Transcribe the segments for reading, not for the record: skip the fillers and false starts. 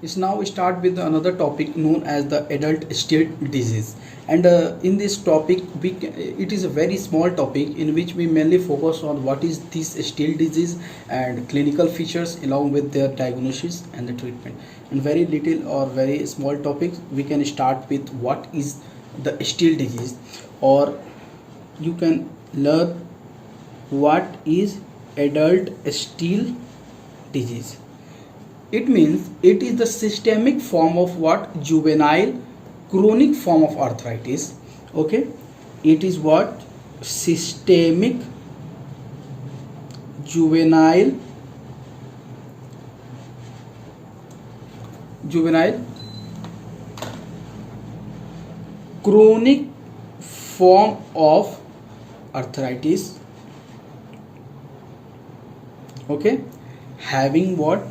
Let's now start with another topic known as the adult still disease. And in this topic, it is a very small topic in which we mainly focus on what is this still disease and clinical features along with their diagnosis and the treatment. And very little or very small topics, we can start with what is the still disease, or you can learn what is adult still disease. It means it is the systemic form of what? Juvenile chronic form of arthritis. Okay, it is what? Systemic juvenile chronic form of arthritis. Okay, having what?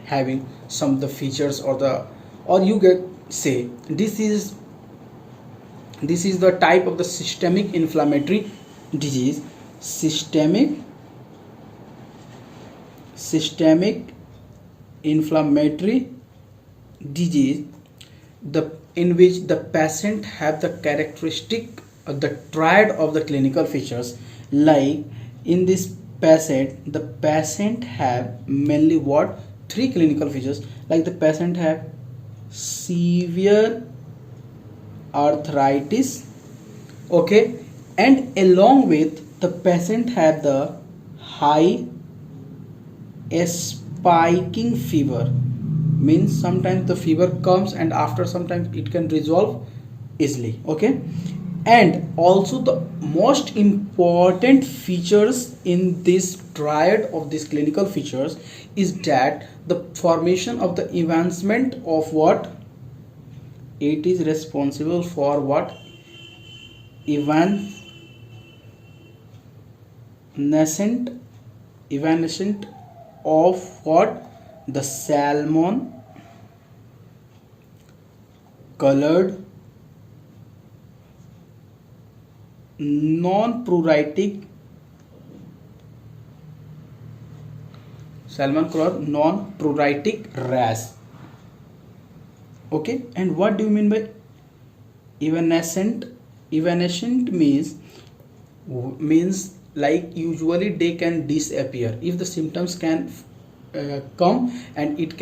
Having some of the features, or you get say this is the type of the systemic inflammatory disease. Systemic inflammatory disease, in which the patient have the characteristic of the triad of the clinical features. Like in this patient, the patient have mainly what? Three clinical features. Like the patient have severe arthritis, okay, and along with the patient have the high spiking fever. Means sometimes the fever comes and after sometimes it can resolve easily. Okay, and also the most important features in this triad of these clinical features is that the formation of the advancement of what? It is responsible for what? Evanescent of what? The salmon colored non-pruritic rash. Okay, and what do you mean by evanescent? Evanescent means like usually they can disappear if the symptoms can come, and it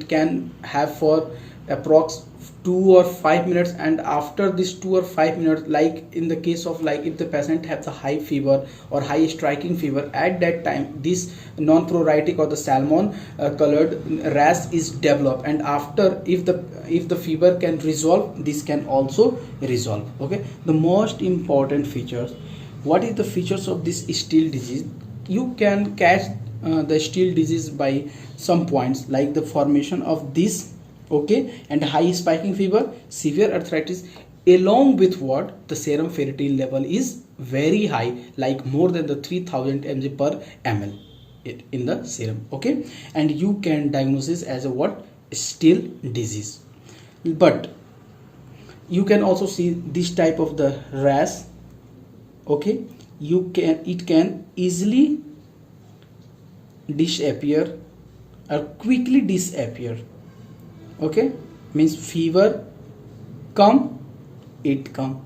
can have for approx 2 or 5 minutes, and after this 2 or 5 minutes, like in the case of like if the patient has a high fever or high striking fever, at that time this non-pruritic or the salmon colored rash is developed, and after if the fever can resolve, this can also resolve. Okay, the most important features. What is the features of this still disease? You can catch the still disease by some points, like the formation of this, okay, and high spiking fever, severe arthritis, along with what? The serum ferritin level is very high, like more than the 3000 mg per ml in the serum. Okay, and you can diagnose this as a what? Still disease. But you can also see this type of the rash. Okay, it can easily disappear or quickly disappear. Okay, means fever come, it come,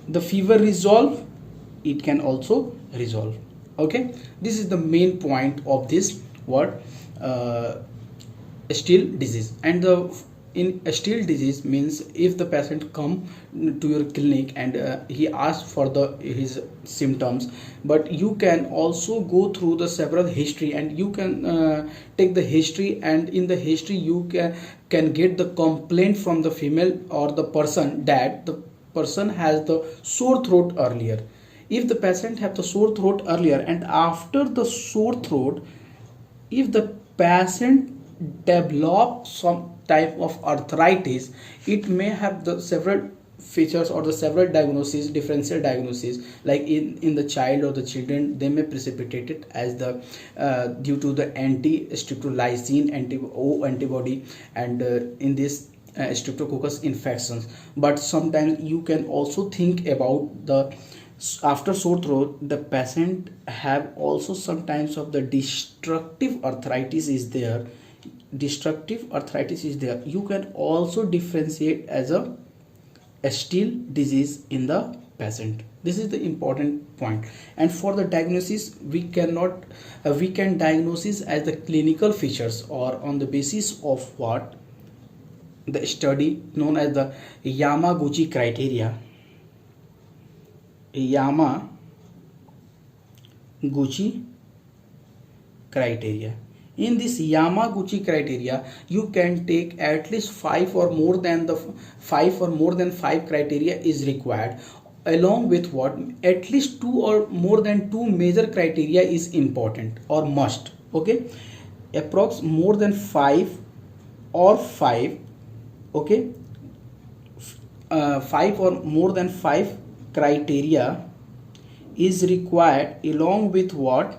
the fever resolve, it can also resolve. Okay, this is the main point of this what? Still disease. And in a still disease means if the patient come to your clinic and he asks for his symptoms, but you can also go through the several history, and you can take the history, and in the history you can get the complaint from the female or the person that the person has the sore throat earlier. If the patient have the sore throat earlier, and after the sore throat, if the patient develop some type of arthritis, it may have the several features or the several diagnoses, differential diagnoses. Like in the child or the children, they may precipitate it as the due to the anti-streptolysin antibody, and in this streptococcus infections. But sometimes you can also think about the After sore throat, the patient have also sometimes of the destructive arthritis is there. Destructive arthritis is there. You can also differentiate as a still disease in the patient. This is the important point. And for the diagnosis, we cannot we can diagnose as the clinical features or on the basis of what the study known as the Yamaguchi criteria. Yamaguchi criteria. In this Yamaguchi criteria, you can take at least five or more than five criteria is required. Along with what, at least two or more than two major criteria is important or must. Okay, approx more than five or five. Okay, five or more than five criteria is required, along with what,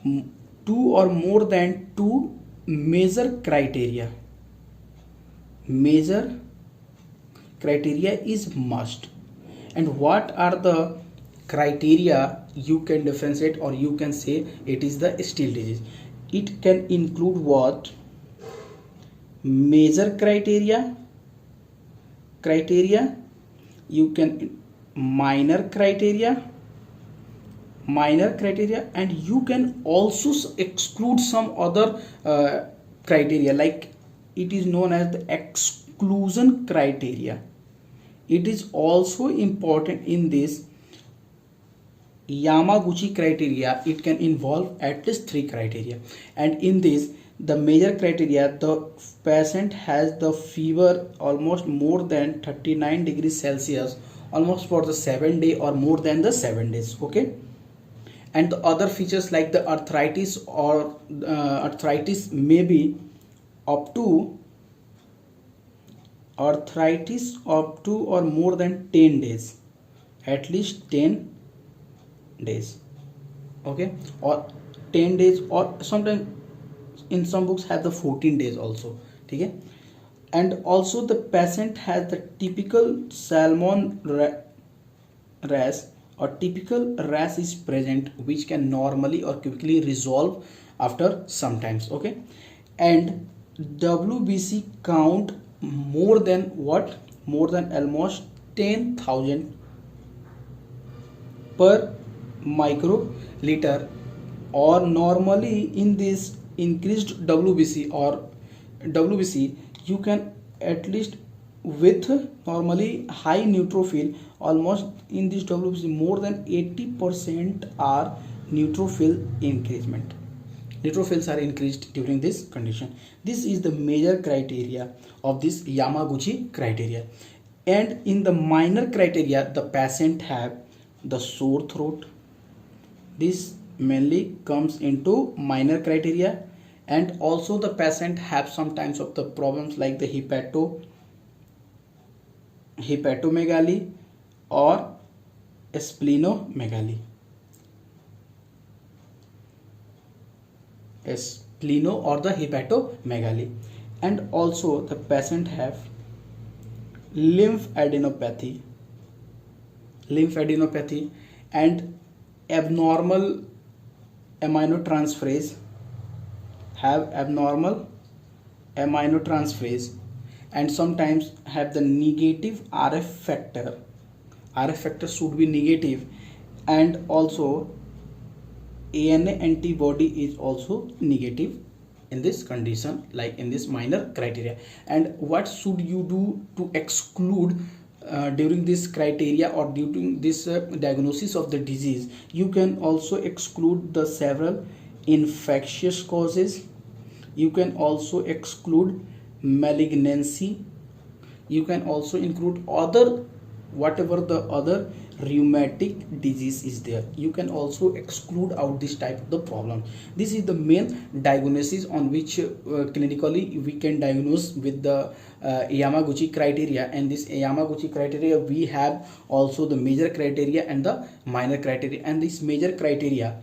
two or more than two major criteria. Major criteria is must. And what are the criteria you can differentiate or you can say it is the still disease? It can include what? Major criteria, you can minor criteria, and you can also exclude some other criteria, like it is known as the exclusion criteria. It is also important in this Yamaguchi criteria. It can involve at least three criteria, and in this the major criteria, the patient has the fever almost more than 39 degrees Celsius almost for the 7 day or more than the 7 days. Okay, and the other features like the arthritis or arthritis may be up to or more than 10 days, at least 10 days. Okay, or 10 days, or sometimes in some books have the 14 days also. Okay, and also the patient has the typical salmon rash or typical rash is present, which can normally or quickly resolve after sometimes. Okay, and WBC count more than what, more than almost 10,000 per microliter, or normally in this increased WBC you can at least with normally high neutrophil, almost in this WBC more than 80% are neutrophil increasement. Neutrophils are increased during this condition. This is the major criteria of this Yamaguchi criteria. And in the minor criteria, the patient have the sore throat. This mainly comes into minor criteria. And also the patient have sometimes of the problems like the hepatomegaly or splenomegaly. Spleno or the hepatomegaly. And also the patient have lymphadenopathy and abnormal aminotransferase, and sometimes have the negative RF factor. RF factor should be negative, and also ANA antibody is also negative in this condition, like in this minor criteria. And what should you do to exclude during this criteria or during this diagnosis of the disease? You can also exclude the several infectious causes. You can also exclude malignancy. You can also include other, whatever the other rheumatic disease is there, you can also exclude out this type of the problem. This is the main diagnosis on which clinically we can diagnose with the Yamaguchi criteria. And this Yamaguchi criteria, we have also the major criteria and the minor criteria. And this major criteria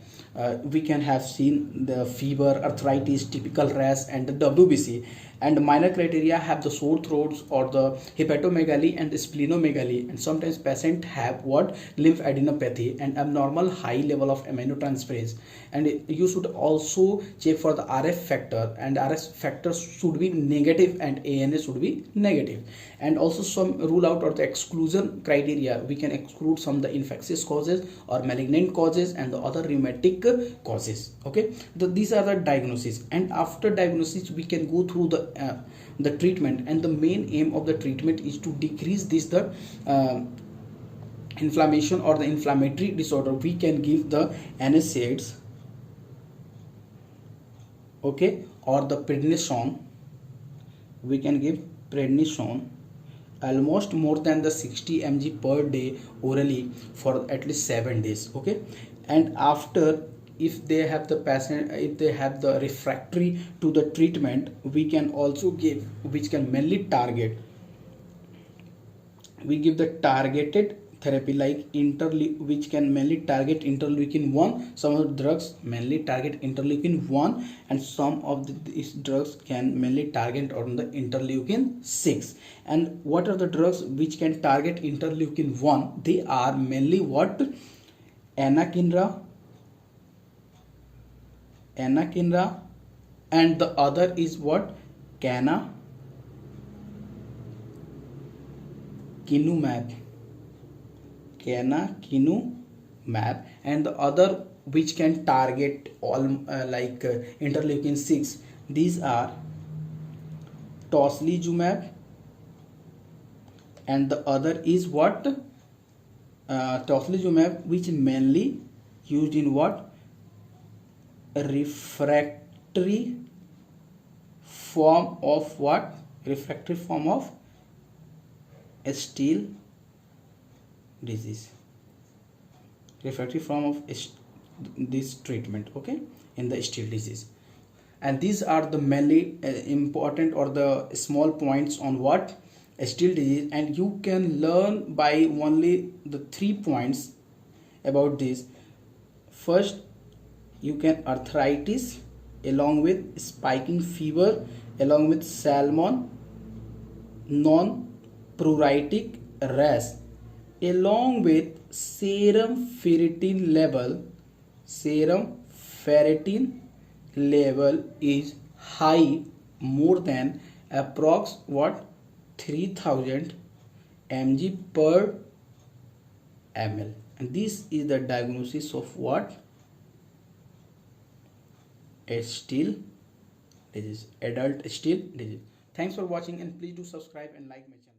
we can have seen the fever, arthritis, typical rash, and the WBC. And minor criteria have the sore throats or the hepatomegaly and splenomegaly, and sometimes patient have what, lymphadenopathy and abnormal high level of aminotransferase. And you should also check for the RF factor, and RF factor should be negative and ANA should be negative. And also some rule out or the exclusion criteria, we can exclude some the infectious causes or malignant causes and the other rheumatic causes. Okay, these are the diagnosis, and after diagnosis we can go through the treatment. And the main aim of the treatment is to decrease this the inflammation or the inflammatory disorder. We can give the NSAIDs, okay, or the prednisone. We can give prednisone almost more than the 60 mg per day orally for at least 7 days. Okay, and after, if they have the patient, if they have the refractory to the treatment, we can also give, which can mainly target, we give the targeted therapy like which can mainly target interleukin 1. Some of the drugs mainly target interleukin 1, and some of these drugs can mainly target on the interleukin 6. And what are the drugs which can target interleukin 1? They are mainly what, anakinra, and the other is what, canakinumab, and the other which can target all interleukin 6. These are tocilizumab, and the other is what, tocilizumab, which mainly used in what, refractory form of what, refractory form of Still disease, refractory form of this treatment, okay, in the Still disease. And these are the mainly important or the small points on what, Still disease. And you can learn by only the 3 points about this. First, you can arthritis along with spiking fever along with salmon non-pruritic rash along with serum ferritin level is high, more than approx what, 3000 mg per ml. And this is the diagnosis of what, a Still disease, adult Still disease. Thanks for watching, and please do subscribe and like my channel.